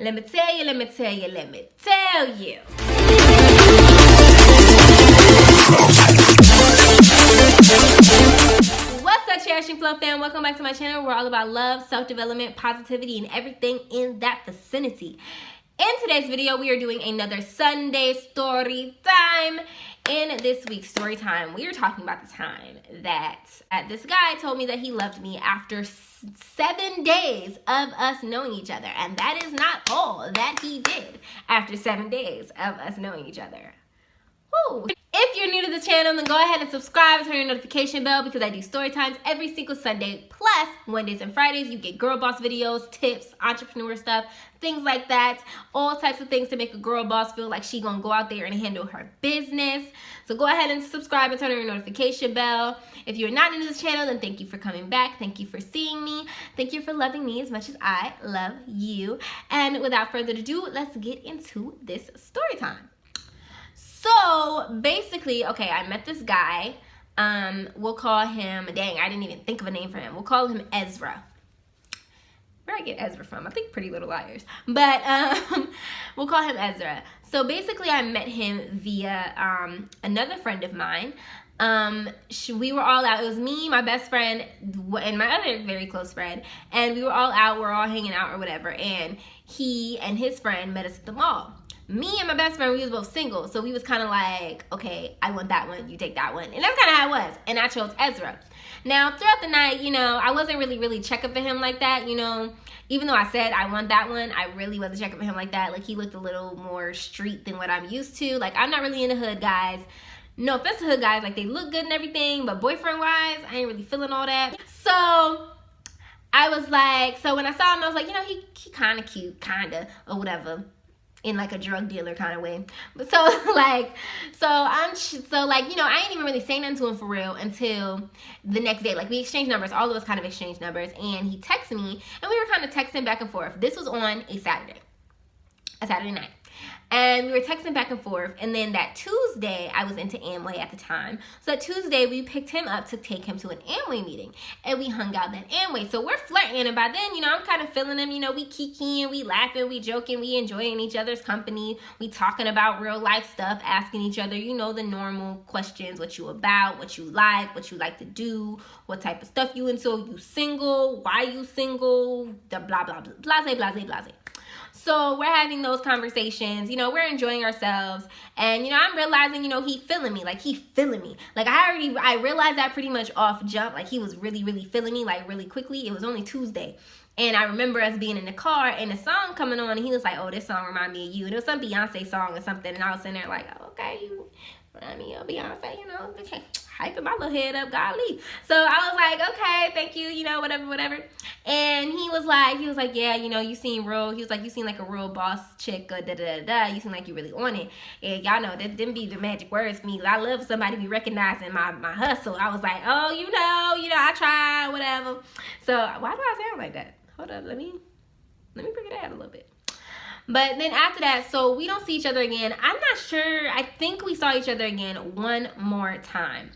Let me tell you, let me tell you, let me tell you. What's up, Cherishing Flow fam? Welcome back to my channel. We're all about love, self-development, positivity, and everything in that vicinity. In today's video, we are doing another Sunday story time. In this week's story time, we are talking about the time that this guy told me that he loved me after 7 days of us knowing each other. And that is not all that he did after 7 days of us knowing each other. Woo. If you're new to the channel, then go ahead and subscribe, turn your notification bell, because I do story times every single Sunday. Plus, Mondays and Fridays, you get girl boss videos, tips, entrepreneur stuff, things like that. All types of things to make a girl boss feel like she gonna go out there and handle her business. So go ahead and subscribe and turn on your notification bell. If you're not new to this channel, then thank you for coming back. Thank you for seeing me. Thank you for loving me as much as I love you. And without further ado, let's get into this story time. So basically, okay, I met this guy. We'll call him, dang, I didn't even think of a name for him. We'll call him Ezra. Where I get Ezra from? I think Pretty Little Liars. But we'll call him Ezra. So basically, I met him via another friend of mine. We were all out. It was me, my best friend, and my other very close friend. And we were all out. We're all hanging out or whatever. And he and his friend met us at the mall. Me and my best friend, we was both single, so we was kind of like, okay, I want that one, you take that one. And that's kind of how it was, and I chose Ezra. Now, throughout the night, you know, I wasn't really checking for him like that, you know. Even though I said I want that one, I really wasn't checking for him like that. Like, he looked a little more street than what I'm used to. Like, I'm not really in the hood, guys. No offense to hood guys, like, they look good and everything, but boyfriend-wise, I ain't really feeling all that. So I was like, so when I saw him, I was like, you know, he kind of cute, kind of, or whatever. In like a drug dealer kind of way. But so like, you know, I ain't even really saying nothing to him for real until the next day. Like, we exchanged numbers, all of us kind of exchanged numbers, and he texted me, and we were kind of texting back and forth. This was on a Saturday night. And we were texting back and forth, and then that Tuesday, I was into Amway at the time. So that Tuesday, we picked him up to take him to an Amway meeting, and we hung out that Amway. So we're flirting, and by then, you know, I'm kind of feeling him. You know, we kikiing, we laughing, we joking, we enjoying each other's company. We talking about real life stuff, asking each other, you know, the normal questions: what you about, what you like to do, what type of stuff you into, you single, why you single, the blah blah blah, blase. So we're having those conversations, you know, we're enjoying ourselves, and, you know, I'm realizing, you know, he feeling me. Like, I realized that pretty much off jump. Like, he was really feeling me, like, really quickly. It was only Tuesday, and I remember us being in the car, and the song coming on, and he was like, oh, this song remind me of you, and it was some Beyonce song or something, and I was sitting there like, oh, okay, you remind me of Beyonce, you know, okay. Hyping my little head up, golly. So I was like, okay, thank you, you know, whatever. And he was like, yeah, you know, you seem like a real boss chick, you seem like you really on it. And y'all know, that didn't be the magic words for me. I love somebody to be recognizing my hustle. I was like, oh, you know, I try, whatever. So why do I sound like that? Hold up, let me bring it out a little bit. But then after that, so we don't see each other again. I'm not sure. I think we saw each other again one more time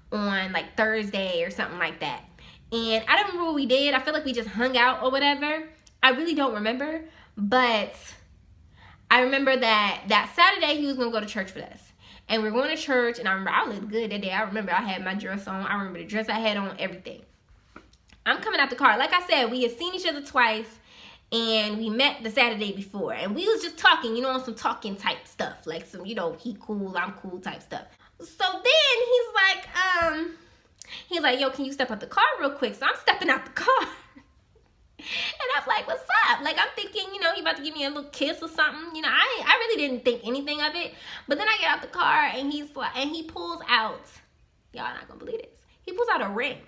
on like Thursday or something like that. And I don't remember what we did. I feel like we just hung out or whatever. I really don't remember. But I remember that Saturday he was going to go to church with us. And we were going to church, and I remember I looked good that day. I remember I had my dress on. I remember the dress I had on, everything. I'm coming out the car. Like I said, we had seen each other twice. And we met the Saturday before, and we was just talking, you know, on some talking type stuff, like some, you know, he cool, I'm cool type stuff. So then he's like, yo, can you step out the car real quick? So I'm stepping out the car, and I'm like, what's up? Like, I'm thinking, you know, he about to give me a little kiss or something. You know, I really didn't think anything of it. But then I get out the car, and he pulls out, y'all not gonna believe this, he pulls out a ring.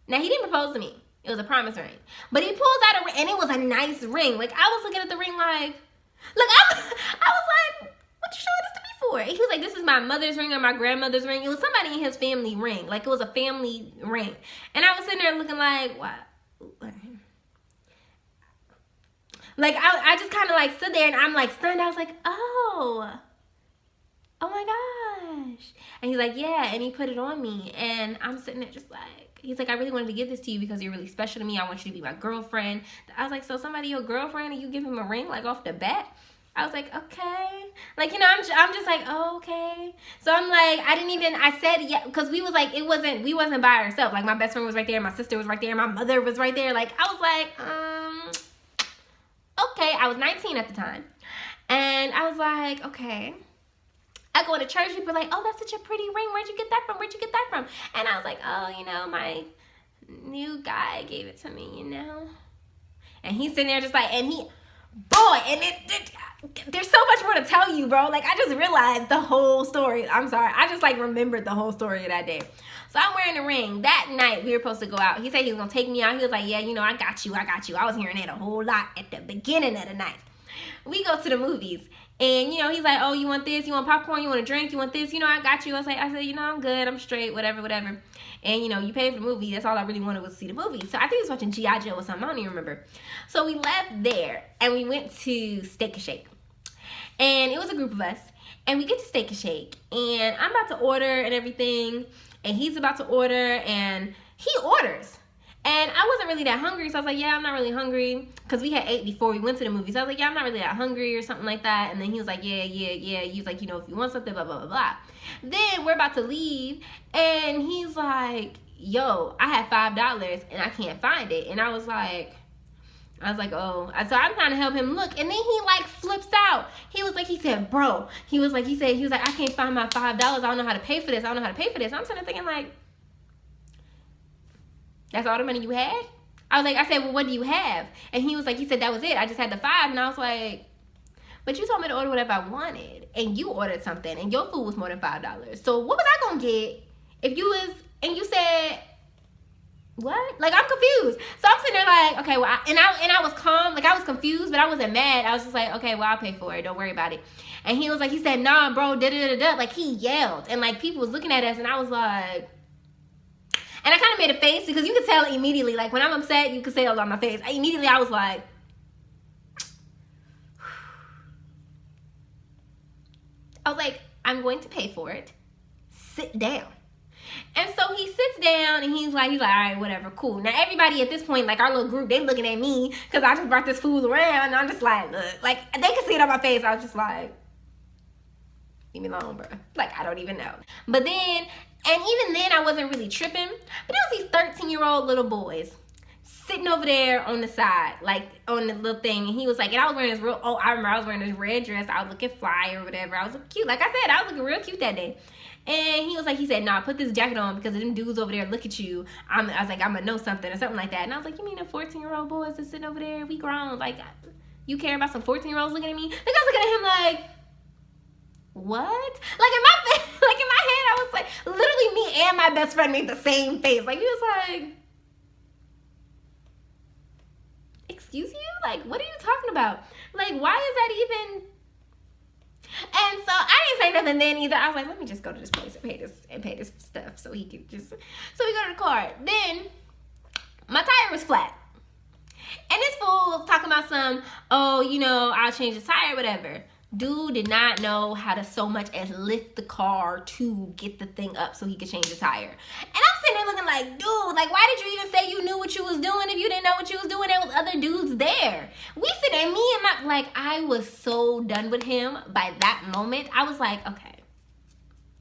Now, he didn't propose to me. It was a promise ring. But he pulls out a ring, and it was a nice ring. Like, I was looking at the ring like I was like, what you showing this to me for? And he was like, this is my mother's ring or my grandmother's ring. It was somebody in his family ring. Like, it was a family ring. And I was sitting there looking like, what? Like, I just kind of like stood there, and I'm like stunned. I was like, oh my gosh. gosh. And he's like, yeah. And he put it on me. And I'm sitting there just like, he's like, I really wanted to give this to you because you're really special to me. I want you to be my girlfriend. I was like, so somebody your girlfriend and you give him a ring like off the bat? I was like, okay. Like, you know, I'm just like, oh, okay. So I'm like, I said, yeah, because we wasn't by ourselves. Like, my best friend was right there. My sister was right there. My mother was right there. Like, I was like, okay. I was 19 at the time. And I was like, okay. I go to church, people are like, oh, that's such a pretty ring. Where'd you get that from? Where'd you get that from? And I was like, oh, you know, my new guy gave it to me, you know. And he's sitting there just like, and there's so much more to tell you, bro. Like, I just realized the whole story. I'm sorry. I just, like, remembered the whole story of that day. So I'm wearing a ring. That night, we were supposed to go out. He said he was going to take me out. He was like, yeah, you know, I got you. I was hearing that a whole lot at the beginning of the night. We go to the movies. And, you know, he's like, oh, you want this? You want popcorn? You want a drink? You want this? You know, I got you. I said, you know, I'm good. I'm straight. Whatever. And, you know, you paid for the movie. That's all I really wanted was to see the movie. So I think he was watching G.I. Joe or something. I don't even remember. So we left there and we went to Steak and Shake. And it was a group of us. And we get to Steak and Shake. And I'm about to order and everything. And he's about to order. And he orders. And I wasn't really that hungry, so I was like, yeah, I'm not really hungry. Because we had ate before we went to the movie. So I was like, yeah, I'm not really that hungry or something like that. And then he was like, yeah. He was like, you know, if you want something, blah, blah, blah, blah. Then we're about to leave. And he's like, yo, I had $5 and I can't find it. And I was like, oh. So I'm trying to help him look. And then he like flips out. He said, bro. He was like, I can't find my $5. I don't know how to pay for this. I'm sitting there thinking like, that's all the money you had? I said, well, what do you have? And he said, that was it. I just had the $5. And I was like, but you told me to order whatever I wanted. And you ordered something. And your food was more than $5. So what was I going to get if you was, and you said, what? Like, I'm confused. So I'm sitting there like, okay, well, I was calm. Like, I was confused, but I wasn't mad. I was just like, okay, well, I'll pay for it. Don't worry about it. And he said, nah, bro, da-da-da-da. Like, he yelled. And, like, people was looking at us. And I was like, and I kind of made a face because you could tell immediately. Like, when I'm upset, you could tell it on my face. I was like, I'm going to pay for it. Sit down. And so he sits down and he's like, all right, whatever, cool. Now, everybody at this point, like our little group, they looking at me because I just brought this food around. And I'm just like, look, like, they could see it on my face. I was just like, leave me alone, bro. Like, I don't even know. But then, and even then, I wasn't really tripping. But there was these 13-year-old little boys sitting over there on the side, like on the little thing. And he was like, and I was wearing this I remember I was wearing this red dress. I was looking fly or whatever. I was looking cute. Like I said, I was looking real cute that day. And he said, nah, put this jacket on because them dudes over there look at you. I was like, I'm going to know something or something like that. And I was like, you mean the 14-year-old boys that's sitting over there? We grown. Like, you care about some 14-year-olds looking at me? Like, I was looking at him like, what? Like in my head, I was like, literally me and my best friend made the same face. Like, we was like, excuse you? Like, what are you talking about? Like, why is that even? And so I didn't say nothing then either. I was like, let me just go to this place and pay this stuff so he could just. So we go to the car. Then my tire was flat. And this fool was talking about some, oh, you know, I'll change the tire, whatever. Dude did not know how to so much as lift the car to get the thing up so he could change the tire. And I'm sitting there looking like, dude, like, why did you even say you knew what you was doing if you didn't know what you was doing? There was other dudes there. We sit there, me and my, like, I was so done with him by that moment. I was like, okay,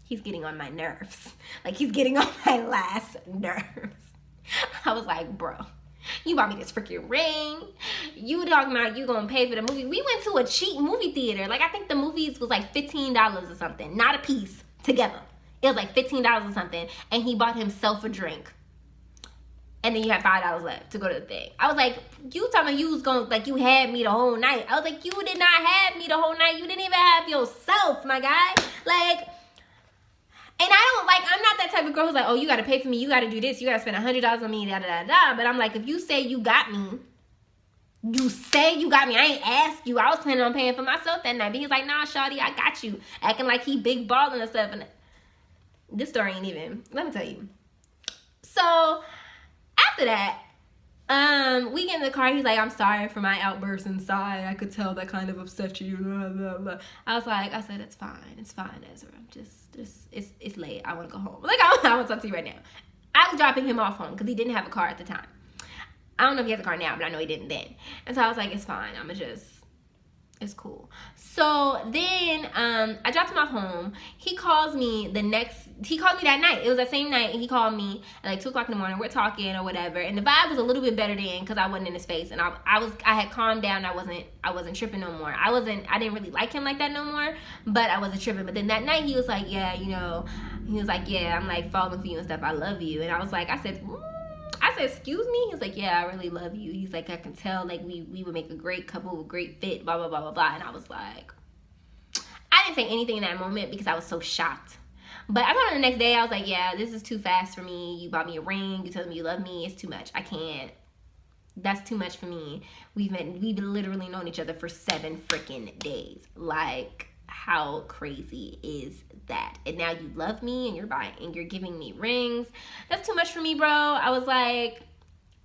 he's getting on my nerves. Like, he's getting on my last nerves. I was like, bro, you bought me this freaking ring. You talking about you gonna pay for the movie. We went to a cheap movie theater. Like, I think the movies was like $15 or something. Not a piece, together. It was like $15 or something. And he bought himself a drink. And then you had $5 left to go to the thing. I was like, you talking about you was gonna, like, you had me the whole night. I was like, you did not have me the whole night. You didn't even have yourself, my guy. Like, and I'm not that type of girl who's like, oh, you got to pay for me. You got to do this. You got to spend $100 on me, da-da-da-da. But I'm like, if you say you got me, you say you got me. I ain't asked you. I was planning on paying for myself that night. But he's like, nah, shawty, I got you. Acting like he big balling and stuff. And this story ain't even, let me tell you. So, after that, We get in the car. He's like, I'm sorry for my outburst inside. I could tell that kind of upset you. Blah, blah, blah. I said, it's fine, Ezra. It's late. I want to go home. Like, I want to talk to you right now. I was dropping him off home because he didn't have a car at the time. I don't know if he has a car now, but I know he didn't then. And so I was like, it's fine. It's cool. So then I dropped him off home. He called me that night. It was that same night. He called me at like 2 o'clock in the morning. We're talking or whatever. And the vibe was a little bit better then because I wasn't in his face. And I had calmed down. I wasn't tripping no more. I didn't really like him like that no more, but I wasn't tripping. But then that night he was like, yeah, I'm like falling for you and stuff. I love you. And I said, excuse me? He's like, yeah, I really love you. He's like, I can tell, like, we would make a great couple, a great fit, blah, blah, blah, blah, blah. And I was like, I didn't say anything in that moment because I was so shocked. But I told him the next day, I was like, yeah, this is too fast for me. You bought me a ring. You told me you love me. It's too much. I can't. That's too much for me. We've literally known each other for 7 freaking days. Like, how crazy is that? And now you love me and you're giving me rings. That's too much for me, bro. I was like,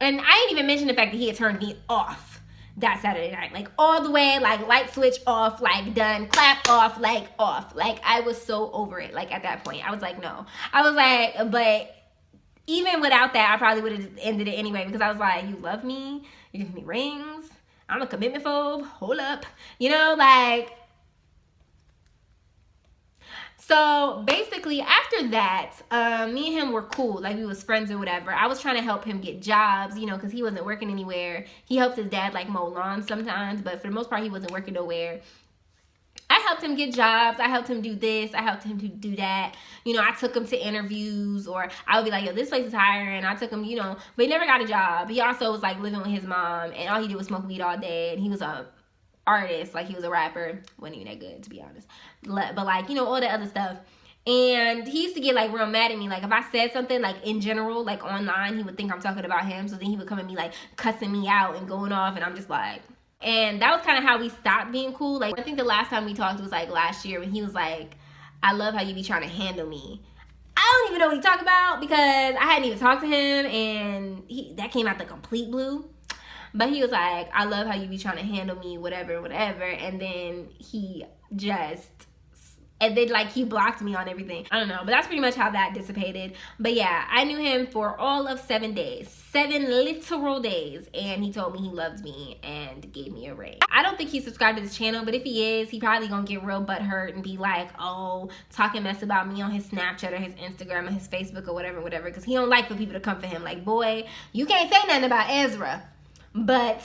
and I didn't even mention the fact that he had turned me off that Saturday night, like all the way, like light switch off, like done, clap off, like off. Like I was so over it. Like at that point, I was like, no. I was like, but even without that, I probably would have ended it anyway because I was like, you love me, you give me rings, I'm a commitment phobe, hold up, like. So basically after that, me and him were cool. Like we was friends or whatever. I was trying to help him get jobs, because he wasn't working anywhere. He helped his dad like mow lawns sometimes, but for the most part, he wasn't working nowhere. I helped him get jobs. I helped him do this. I helped him do that. I took him to interviews, or I would be like, yo, this place is hiring. I took him, but he never got a job. He also was like living with his mom, and all he did was smoke weed all day, and he was a artist, like he was a rapper. Wasn't even that good, to be honest, but like all the other stuff. And he used to get like real mad at me, like if I said something like in general, like online, he would think I'm talking about him. So then he would come at me like cussing me out and going off, and I'm just like, and that was kind of how we stopped being cool. Like I think the last time we talked was like last year when he was like, I love how you be trying to handle me. I don't even know what he talked about because I hadn't even talked to him, and that came out the complete blue. But he was like, I love how you be trying to handle me, whatever. And then he like he blocked me on everything. I don't know, but that's pretty much how that dissipated. But yeah, I knew him for all of 7 days, 7 literal days. And he told me he loved me and gave me a ring. I don't think he's subscribed to this channel, but if he is, he probably gonna get real butthurt and be like, oh, talking mess about me on his Snapchat or his Instagram or his Facebook or whatever, because he don't like for people to come for him. Like, boy, you can't say nothing about Ezra. But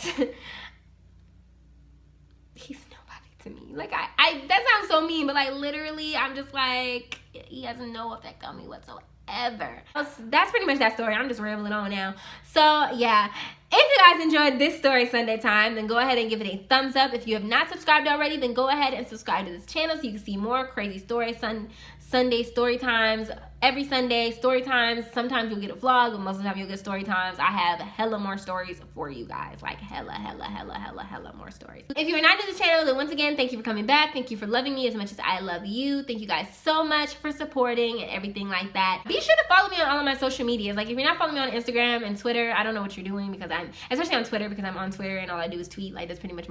he's nobody to me. Like I that sounds so mean, but like literally I'm just like, he has no effect on me whatsoever. That's pretty much that story. I'm just rambling on now. So yeah, if you guys enjoyed this story Sunday time, then go ahead and give it a thumbs up. If you have not subscribed already, then go ahead and subscribe to this channel so you can see more crazy stories. Sunday story times, every Sunday story times. Sometimes you'll get a vlog, but most of the time you'll get story times. I have hella more stories for you guys, like hella more stories. If you are not to the channel, then once again, thank you for coming back. Thank you for loving me as much as I love you. Thank you guys so much for supporting and everything like that. Be sure to follow me on all of my social medias. Like if you're not following me on Instagram and Twitter, I don't know what you're doing because especially on Twitter, because I'm on Twitter and all I do is tweet. Like that's pretty much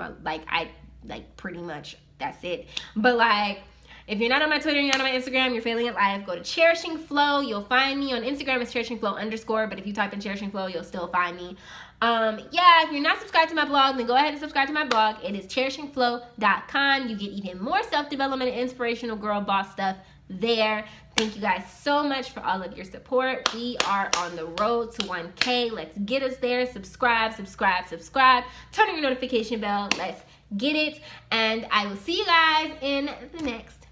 pretty much that's it. But like, if you're not on my Twitter and you're not on my Instagram, you're failing at life. Go to Cherishing Flow. You'll find me on Instagram. It's cherishingflow_. But if you type in Cherishing Flow, you'll still find me. Yeah, if you're not subscribed to my blog, then go ahead and subscribe to my blog. It is cherishingflow.com. You get even more self-development and inspirational girl boss stuff there. Thank you guys so much for all of your support. We are on the road to 1K. Let's get us there. Subscribe. Turn on your notification bell. Let's get it. And I will see you guys in the next